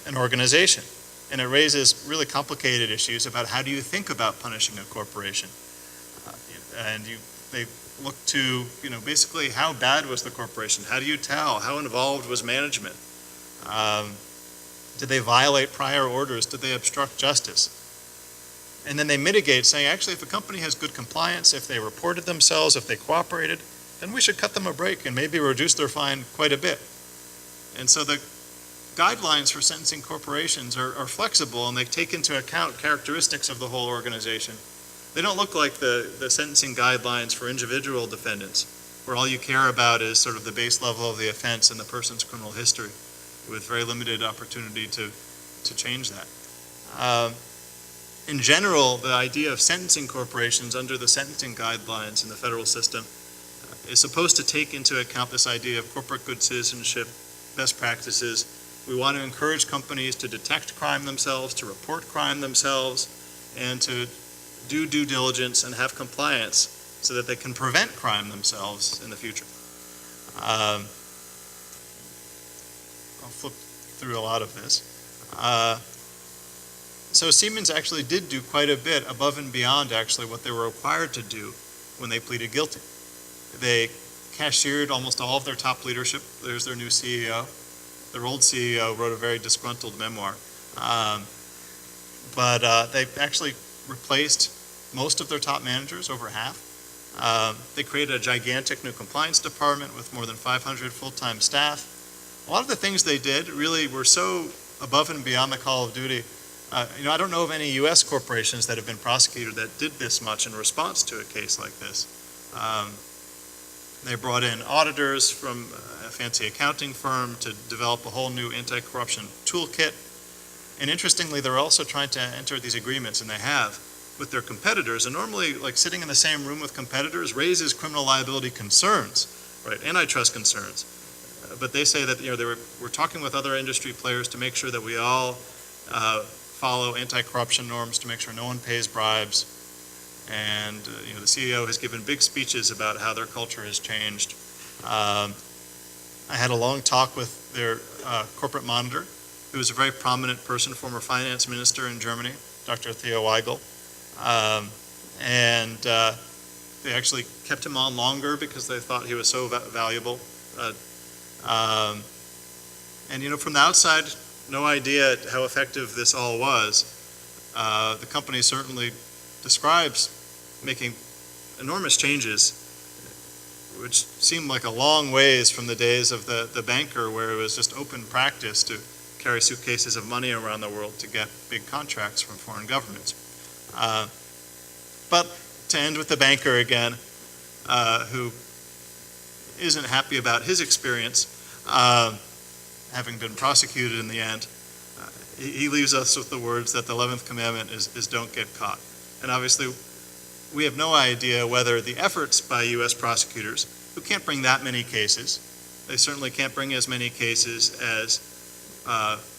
an organization. And it raises really complicated issues about how do you think about punishing a corporation. They look to, basically how bad was the corporation? How do you tell? How involved was management? Did they violate prior orders? Did they obstruct justice? And then they mitigate, saying, actually, if a company has good compliance, if they reported themselves, if they cooperated, then we should cut them a break and maybe reduce their fine quite a bit. And so the guidelines for sentencing corporations are flexible, and they take into account characteristics of the whole organization. They don't look like the sentencing guidelines for individual defendants, where all you care about is sort of the base level of the offense and the person's criminal history, with very limited opportunity to change that. In general, the idea of sentencing corporations under the sentencing guidelines in the federal system is supposed to take into account this idea of corporate good citizenship, best practices. We want to encourage companies to detect crime themselves, to report crime themselves, and to do due diligence and have compliance so that they can prevent crime themselves in the future. I'll flip through a lot of this. So Siemens actually did do quite a bit above and beyond actually what they were required to do when they pleaded guilty. They cashiered almost all of their top leadership. There's their new CEO. Their old CEO wrote a very disgruntled memoir. But they actually replaced most of their top managers, over half. They created a gigantic new compliance department with more than 500 full-time staff. A lot of the things they did really were so above and beyond the call of duty. I don't know of any U.S. corporations that have been prosecuted that did this much in response to a case like this. They brought in auditors from a fancy accounting firm to develop a whole new anti-corruption toolkit. And interestingly, they're also trying to enter these agreements, and they have, with their competitors. And normally, like sitting in the same room with competitors raises criminal liability concerns, right? Antitrust concerns. But they say that we're talking with other industry players to make sure that we all follow anti-corruption norms, to make sure no one pays bribes. And the CEO has given big speeches about how their culture has changed. I had a long talk with their corporate monitor, who is a very prominent person, former finance minister in Germany, Dr. Theo Weigel. And they actually kept him on longer because they thought he was so valuable. And from the outside, no idea how effective this all was. The company certainly describes making enormous changes, which seemed like a long ways from the days of the banker, where it was just open practice to carry suitcases of money around the world to get big contracts from foreign governments. But to end with the banker again, who isn't happy about his experience, having been prosecuted in the end, he leaves us with the words that the 11th commandment is don't get caught. And obviously, we have no idea whether the efforts by U.S. prosecutors, who can't bring that many cases, they certainly can't bring as many cases as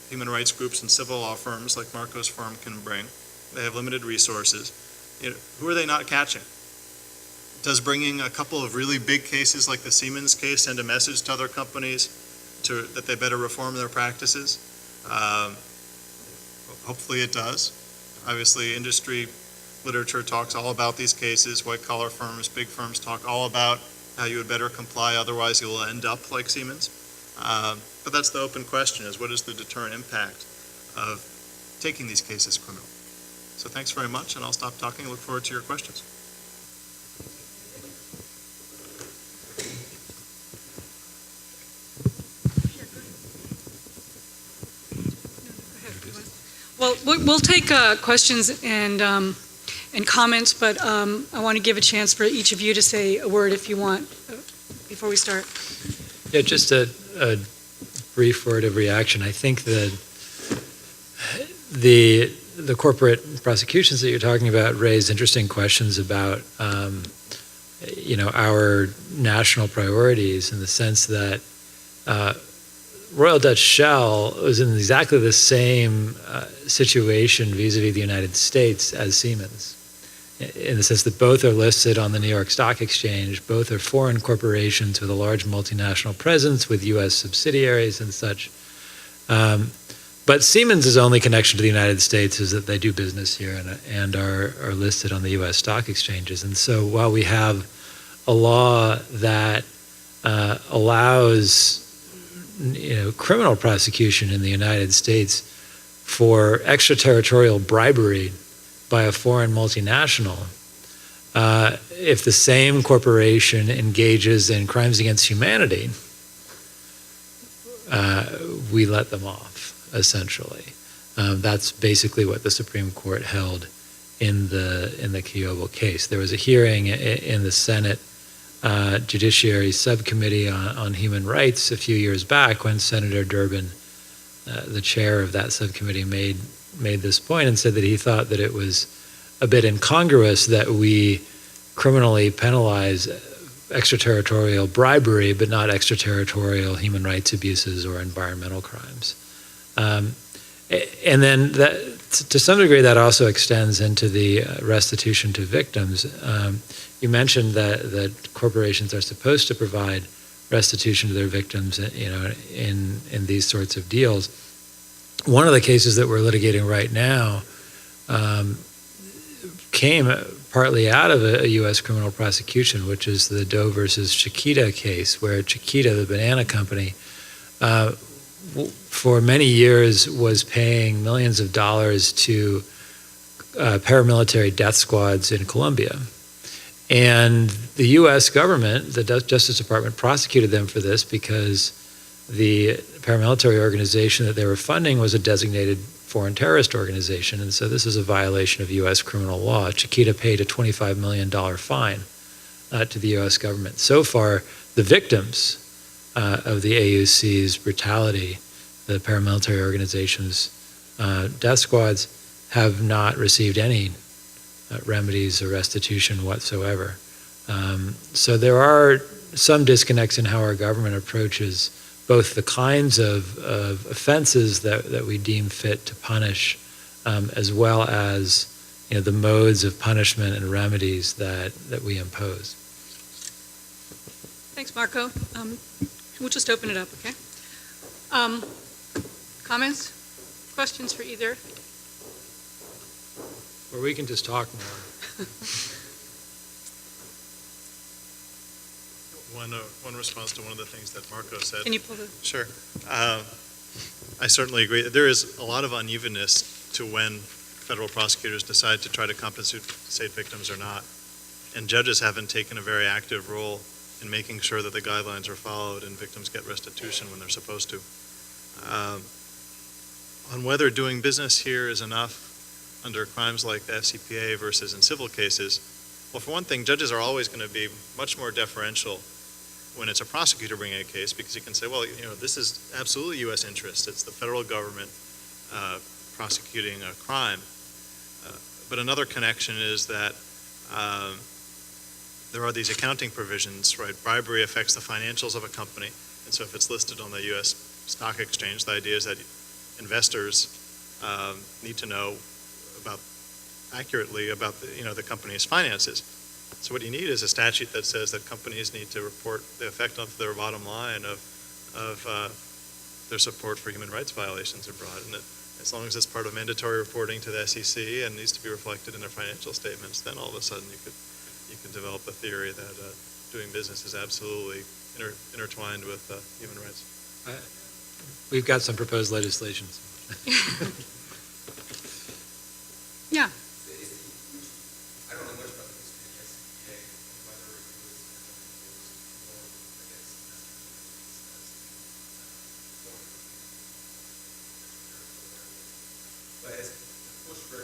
human rights groups and civil law firms like Marco's firm can bring. They have limited resources. Who are they not catching? Does bringing a couple of really big cases like the Siemens case send a message to other companies that they better reform their practices? Hopefully it does. Obviously, industry literature talks all about these cases. White-collar firms, big firms talk all about how you would better comply, otherwise you will end up like Siemens. But that's the open question, is what is the deterrent impact of taking these cases criminal? So thanks very much, and I'll stop talking and look forward to your questions. Well, we'll take questions and comments, but I want to give a chance for each of you to say a word if you want before we start. Yeah, just a brief word of reaction. I think that the corporate prosecutions that you're talking about raise interesting questions about our national priorities, in the sense that Royal Dutch Shell was in exactly the same situation vis-a-vis the United States as Siemens, in the sense that both are listed on the New York Stock Exchange, both are foreign corporations with a large multinational presence with U.S. subsidiaries and such. But Siemens' only connection to the United States is that they do business here and are listed on the U.S. stock exchanges. And so while we have a law that allows criminal prosecution in the United States for extraterritorial bribery by a foreign multinational, if the same corporation engages in crimes against humanity, we let them off, essentially. That's basically what the Supreme Court held in the Kiobel case. There was a hearing in the Senate Judiciary Subcommittee on Human Rights a few years back when Senator Durbin, the chair of that subcommittee, made this point and said that he thought that it was a bit incongruous that we criminally penalize extraterritorial bribery but not extraterritorial human rights abuses or environmental crimes. And then to some degree that also extends into the restitution to victims. You mentioned that corporations are supposed to provide restitution to their victims, in these sorts of deals. One of the cases that we're litigating right now came partly out of a U.S. criminal prosecution, which is the Doe versus Chiquita case, where Chiquita, the banana company, for many years was paying millions of dollars to paramilitary death squads in Colombia. And the U.S. government, the Justice Department, prosecuted them for this because the paramilitary organization that they were funding was a designated foreign terrorist organization, and so this is a violation of U.S. criminal law. Chiquita paid a $25 million fine to the U.S. government. So far, the victims of the AUC's brutality, the paramilitary organization's death squads, have not received any remedies or restitution whatsoever. So there are some disconnects in how our government approaches both the kinds of offenses that we deem fit to punish, as well as the modes of punishment and remedies that we impose. Thanks, Marco. We'll just open it up, okay? Comments? Questions for either? Or we can just talk more. One response to one of the things that Marco said. Can you pull the... Sure. I certainly agree. There is a lot of unevenness to when federal prosecutors decide to try to compensate victims or not. And judges haven't taken a very active role in making sure that the guidelines are followed and victims get restitution when they're supposed to. On whether doing business here is enough under crimes like the FCPA versus in civil cases, well, for one thing, judges are always going to be much more deferential when it's a prosecutor bringing a case, because you can say, well, this is absolutely U.S. interest. It's the federal government prosecuting a crime. But another connection is that there are these accounting provisions, right? Bribery affects the financials of a company, and so if it's listed on the U.S. stock exchange, the idea is that investors need to know accurately about the company's finances. So what you need is a statute that says that companies need to report the effect on their bottom line of their support for human rights violations abroad. And as long as it's part of mandatory reporting to the SEC and needs to be reflected in their financial statements, then all of a sudden you could develop a theory that doing business is absolutely intertwined with human rights. We've got some proposed legislation. Yeah. I don't know much about the history of the SCPA, whether it was more against but as the push for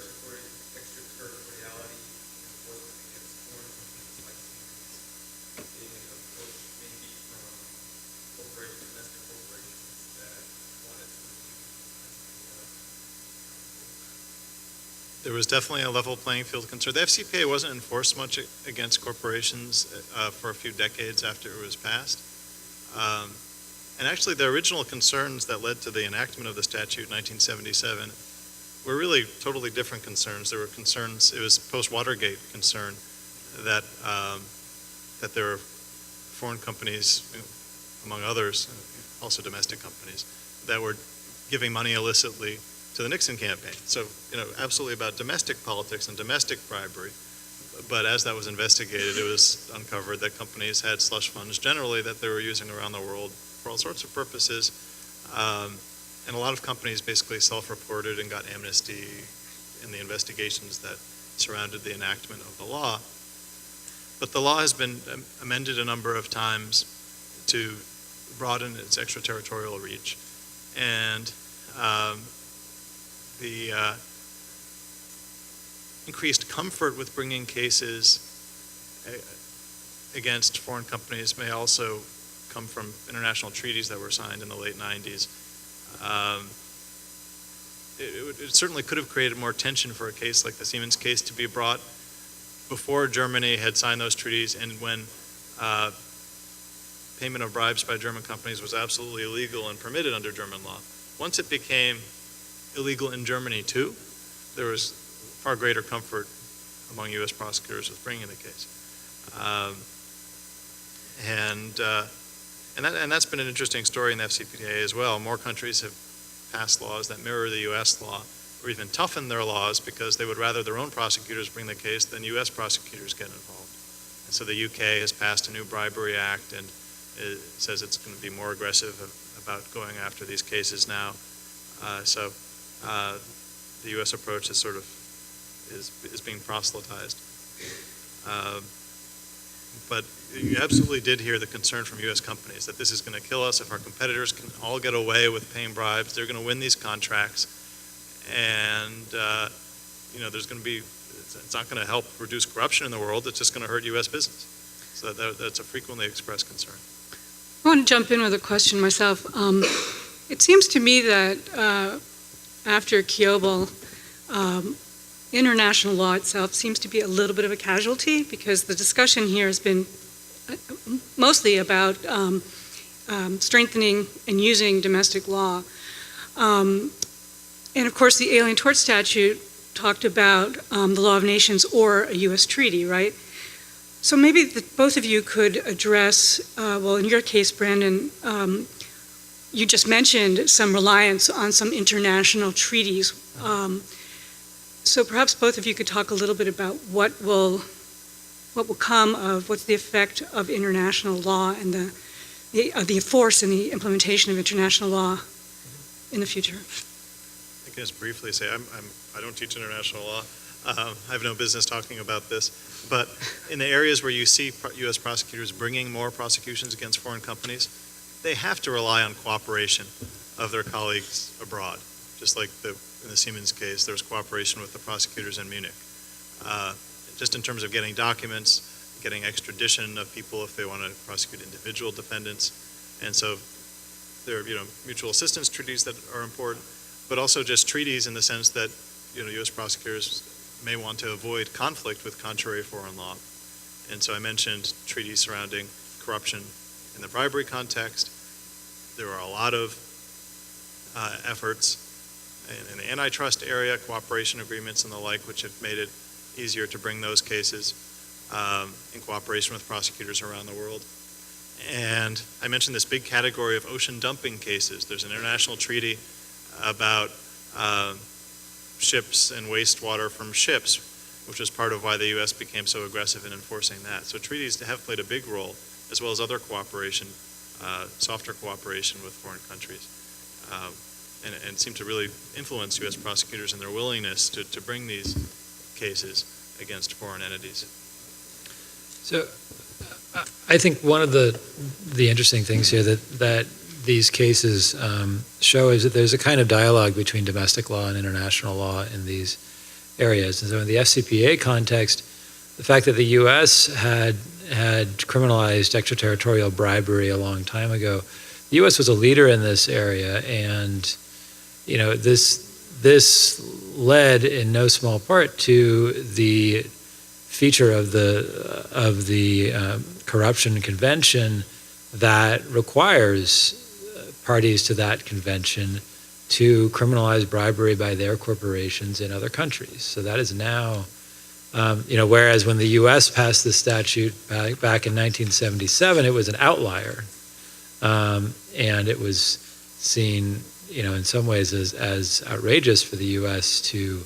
extraterritoriality enforcement against foreign companies like Siemens being an approach maybe from domestic corporations that wanted to There was definitely a level playing field concern. The FCPA wasn't enforced much against corporations for a few decades after it was passed. And actually the original concerns that led to the enactment of the statute in 1977 were really totally different concerns. There were concerns, it was post-Watergate concern that there were foreign companies, among others, also domestic companies, that were giving money illicitly to the Nixon campaign. So, absolutely about domestic politics and domestic bribery. But as that was investigated, it was uncovered that companies had slush funds generally that they were using around the world for all sorts of purposes. And a lot of companies basically self-reported and got amnesty in the investigations that surrounded the enactment of the law. But the law has been amended a number of times to broaden its extraterritorial reach. And the increased comfort with bringing cases against foreign companies may also come from international treaties that were signed in the late 90s. It certainly could have created more tension for a case like the Siemens case to be brought before Germany had signed those treaties and when payment of bribes by German companies was absolutely illegal and permitted under German law. Once it became illegal in Germany too, there was far greater comfort among U.S. prosecutors with bringing the case. And that's been an interesting story in the FCPA as well. More countries have passed laws that mirror the U.S. law, or even toughened their laws because they would rather their own prosecutors bring the case than U.S. prosecutors get involved. And so the UK has passed a new Bribery Act, and it says it's going to be more aggressive about going after these cases now. So the U.S. approach is sort of is being proselytized. But you absolutely did hear the concern from U.S. companies that this is going to kill us if our competitors can all get away with paying bribes. They're going to win these contracts, and there's going to be. It's not going to help reduce corruption in the world. It's just going to hurt U.S. business. So that's a frequently expressed concern. I want to jump in with a question myself. It seems to me that after Kiobel, international law itself seems to be a little bit of a casualty because the discussion here has been mostly about strengthening and using domestic law. And of course, the Alien Tort Statute talked about the law of nations or a U.S. treaty, right? So maybe both of you could address, well, in your case, Brandon, you just mentioned some reliance on some international treaties. So perhaps both of you could talk a little bit about what will come of, what's the effect of international law and the force and the implementation of international law in the future. I can just briefly say I don't teach international law. I have no business talking about this. But in the areas where you see U.S. prosecutors bringing more prosecutions against foreign companies, they have to rely on cooperation of their colleagues abroad. Just like in the Siemens case, there was cooperation with the prosecutors in Munich. Just in terms of getting documents, getting extradition of people if they want to prosecute individual defendants. And so there are mutual assistance treaties that are important, but also just treaties in the sense that U.S. prosecutors may want to avoid conflict with contrary foreign law. And so I mentioned treaties surrounding corruption in the bribery context. There are a lot of efforts in the antitrust area, cooperation agreements and the like, which have made it easier to bring those cases in cooperation with prosecutors around the world. And I mentioned this big category of ocean dumping cases. There's an international treaty about ships and wastewater from ships, which was part of why the U.S. became so aggressive in enforcing that. So treaties have played a big role, as well as other cooperation, softer cooperation with foreign countries, and seem to really influence U.S. prosecutors in their willingness to bring these cases against foreign entities. So I think one of the interesting things here that these cases show is that there's a kind of dialogue between domestic law and international law in these areas. And so in the FCPA context, the fact that the U.S. had criminalized extraterritorial bribery a long time ago, the U.S. was a leader in this area, and this led in no small part to the feature of the corruption convention that requires parties to that convention to criminalize bribery by their corporations in other countries. So that is now, whereas when the U.S. passed this statute back in 1977, it was an outlier, and it was seen, in some ways as outrageous for the U.S. to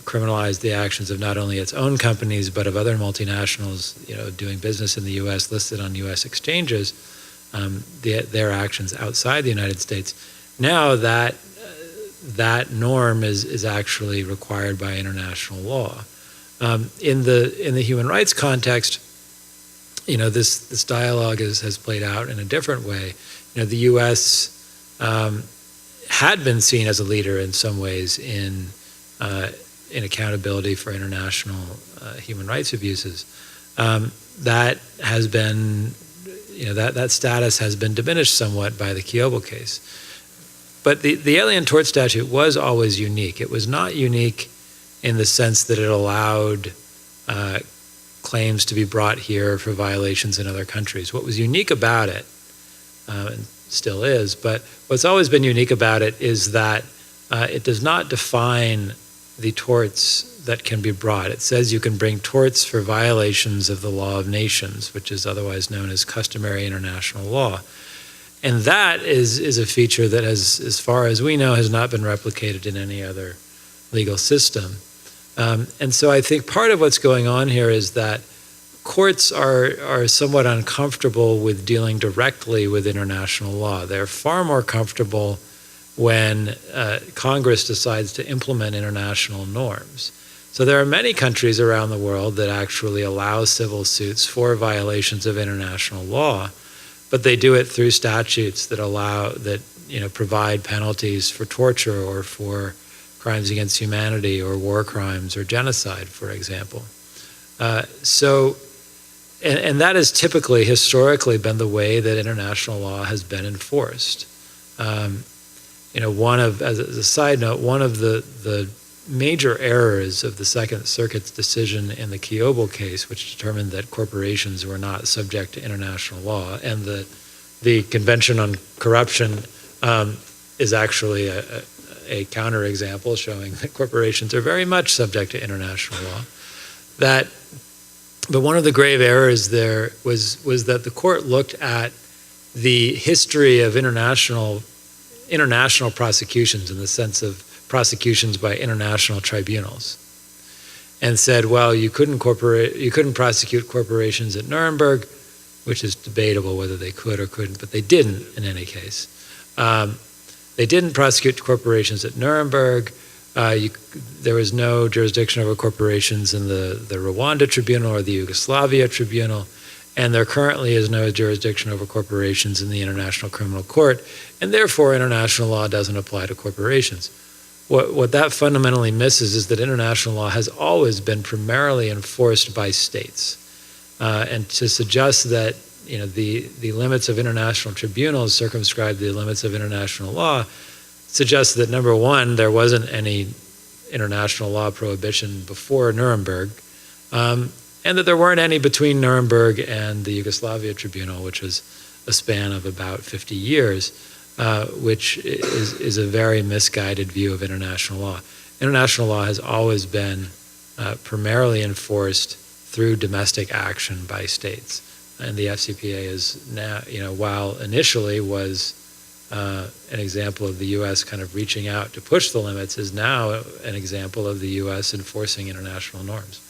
criminalize the actions of not only its own companies but of other multinationals, doing business in the U.S. listed on U.S. exchanges, their actions outside the United States. Now that that norm is actually required by international law. In the human rights context, this dialogue has played out in a different way. The U.S. Had been seen as a leader in some ways in accountability for international human rights abuses. That has been, that status has been diminished somewhat by the Kiobel case. But the Alien Tort Statute was always unique. It was not unique in the sense that it allowed claims to be brought here for violations in other countries. What was unique about it, and still is, but what's always been unique about it is that it does not define the torts that can be brought. It says you can bring torts for violations of the law of nations, which is otherwise known as customary international law. And that is a feature that, as far as we know, has not been replicated in any other legal system. And so I think part of what's going on here is that courts are somewhat uncomfortable with dealing directly with international law. They're far more comfortable when Congress decides to implement international norms. So there are many countries around the world that actually allow civil suits for violations of international law, but they do it through statutes that provide penalties for torture or for crimes against humanity or war crimes or genocide, for example. And that has typically, historically, been the way that international law has been enforced. As a side note, one of the major errors of the Second Circuit's decision in the Kiobel case, which determined that corporations were not subject to international law, and the Convention on Corruption is actually a counterexample showing that corporations are very much subject to international law. But one of the grave errors there was that the court looked at the history of international prosecutions in the sense of prosecutions by international tribunals, and said, well, you couldn't prosecute corporations at Nuremberg, which is debatable whether they could or couldn't, but they didn't in any case. They didn't prosecute corporations at Nuremberg. There was no jurisdiction over corporations in the Rwanda Tribunal or the Yugoslavia Tribunal, and there currently is no jurisdiction over corporations in the International Criminal Court, and therefore international law doesn't apply to corporations. What that fundamentally misses is that international law has always been primarily enforced by states. And to suggest that the limits of international tribunals circumscribe the limits of international law suggests that, number one, there wasn't any international law prohibition before Nuremberg, and that there weren't any between Nuremberg and the Yugoslavia Tribunal, which was a span of about 50 years, which is a very misguided view of international law. International law has always been primarily enforced through domestic action by states. And the FCPA is now, while initially was an example of the U.S. kind of reaching out to push the limits, is now an example of the U.S. enforcing international norms.